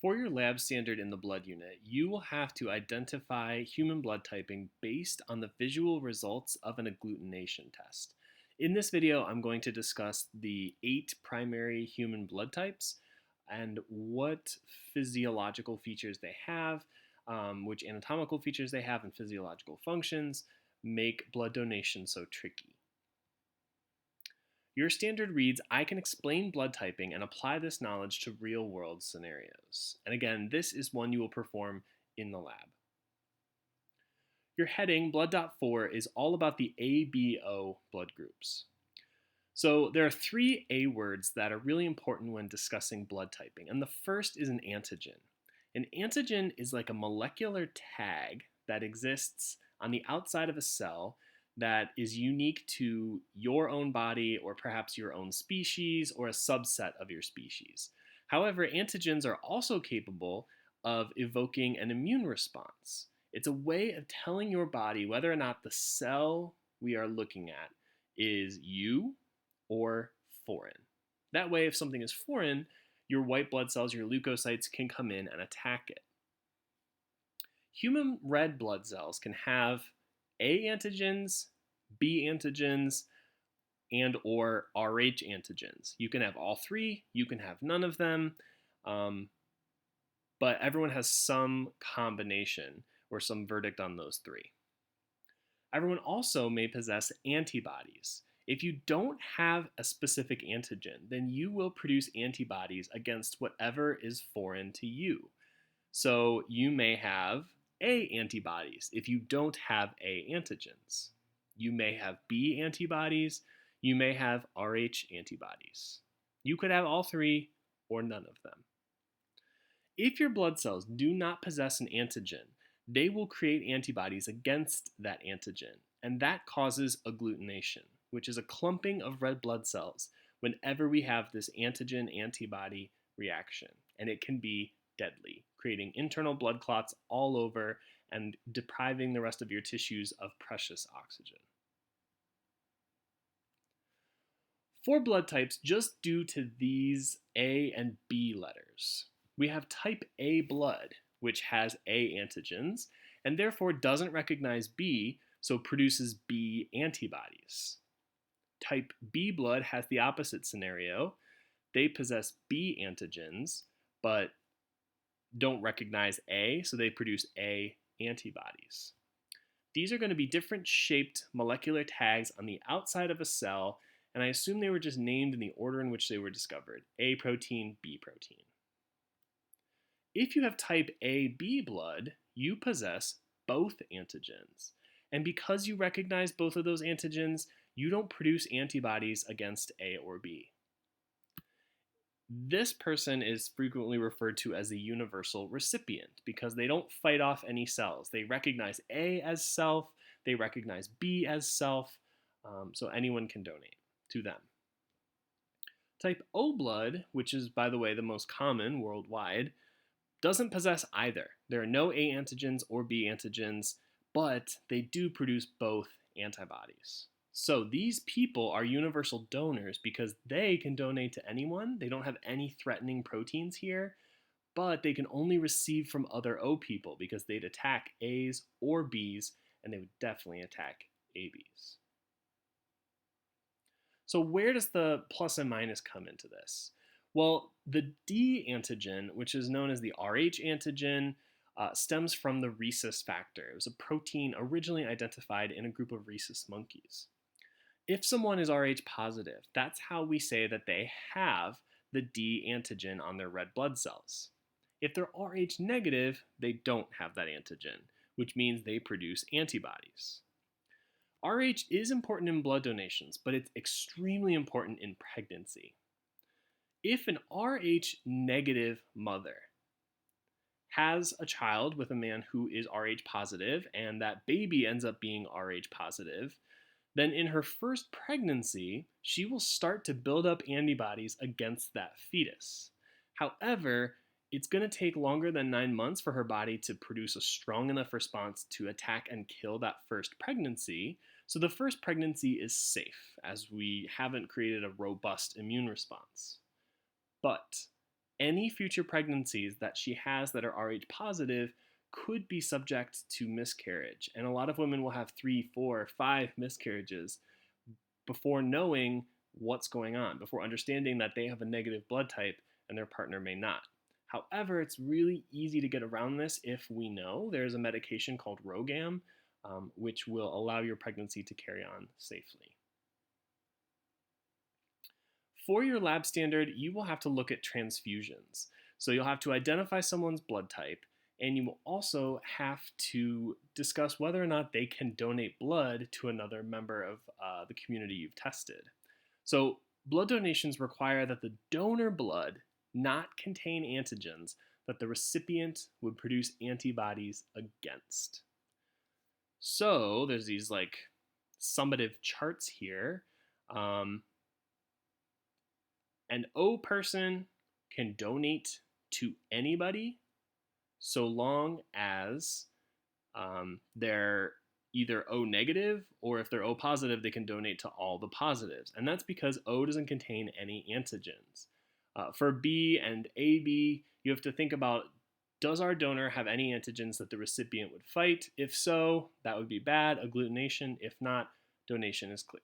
For your lab standard in the blood unit, you will have to identify human blood typing based on the visual results of an agglutination test. In this video, I'm going to discuss the 8 primary human blood types and what physiological features they have, which anatomical features they have, and physiological functions make blood donation so tricky. Your standard reads, I can explain blood typing and apply this knowledge to real-world scenarios. And again, this is one you will perform in the lab. Your heading, BLOOD.4, is all about the ABO blood groups. So there are 3 A words that are really important when discussing blood typing, and the first is an antigen. An antigen is like a molecular tag that exists on the outside of a cell that is unique to your own body or perhaps your own species or a subset of your species. However, antigens are also capable of evoking an immune response. It's a way of telling your body whether or not the cell we are looking at is you or foreign. That way, if something is foreign, your white blood cells, your leukocytes, can come in and attack it. Human red blood cells can have A antigens, B antigens, and or Rh antigens. You can have all 3, you can have none of them, but everyone has some combination or some verdict on those 3. Everyone also may possess antibodies. If you don't have a specific antigen, then you will produce antibodies against whatever is foreign to you. So you may have A antibodies if you don't have A antigens. You may have B antibodies. You may have Rh antibodies. You could have all 3 or none of them. If your blood cells do not possess an antigen, they will create antibodies against that antigen, and that causes agglutination, which is a clumping of red blood cells whenever we have this antigen-antibody reaction, and it can be deadly, creating internal blood clots all over and depriving the rest of your tissues of precious oxygen. 4 blood types just due to these A and B letters. We have type A blood, which has A antigens, and therefore doesn't recognize B, so produces B antibodies. Type B blood has the opposite scenario. They possess B antigens, but don't recognize A, so they produce A antibodies. These are going to be different shaped molecular tags on the outside of a cell, and I assume they were just named in the order in which they were discovered, A protein, B protein. If you have type AB blood, you possess both antigens. And because you recognize both of those antigens, you don't produce antibodies against A or B. This person is frequently referred to as a universal recipient because they don't fight off any cells. They recognize A as self, they recognize B as self, so anyone can donate to them. Type O blood, which is, by the way, the most common worldwide, doesn't possess either. There are no A antigens or B antigens, but they do produce both antibodies. So these people are universal donors because they can donate to anyone. They don't have any threatening proteins here, but they can only receive from other O people because they'd attack A's or B's, and they would definitely attack AB's. So where does the plus and minus come into this? Well, the D antigen, which is known as the Rh antigen, stems from the rhesus factor. It was a protein originally identified in a group of rhesus monkeys. If someone is Rh positive, that's how we say that they have the D antigen on their red blood cells. If they're Rh negative, they don't have that antigen, which means they produce antibodies. Rh is important in blood donations, but it's extremely important in pregnancy. If an Rh negative mother has a child with a man who is Rh positive and that baby ends up being Rh positive, then in her first pregnancy, she will start to build up antibodies against that fetus. However, it's going to take longer than 9 months for her body to produce a strong enough response to attack and kill that first pregnancy. So the first pregnancy is safe, as we haven't created a robust immune response. But any future pregnancies that she has that are Rh positive could be subject to miscarriage. And a lot of women will have 3, 4, 5 miscarriages before knowing what's going on, before understanding that they have a negative blood type and their partner may not. However, it's really easy to get around this if we know. There's a medication called RhoGAM, which will allow your pregnancy to carry on safely. For your lab standard, you will have to look at transfusions. So you'll have to identify someone's blood type, and you will also have to discuss whether or not they can donate blood to another member of the community you've tested. So blood donations require that the donor blood not contain antigens that the recipient would produce antibodies against. So there's these like summative charts here. An O person can donate to anybody so long as they're either O negative, or if they're O positive, they can donate to all the positives. And that's because O doesn't contain any antigens. For B and AB, you have to think about, does our donor have any antigens that the recipient would fight? If so, that would be bad, agglutination. If not, donation is clear.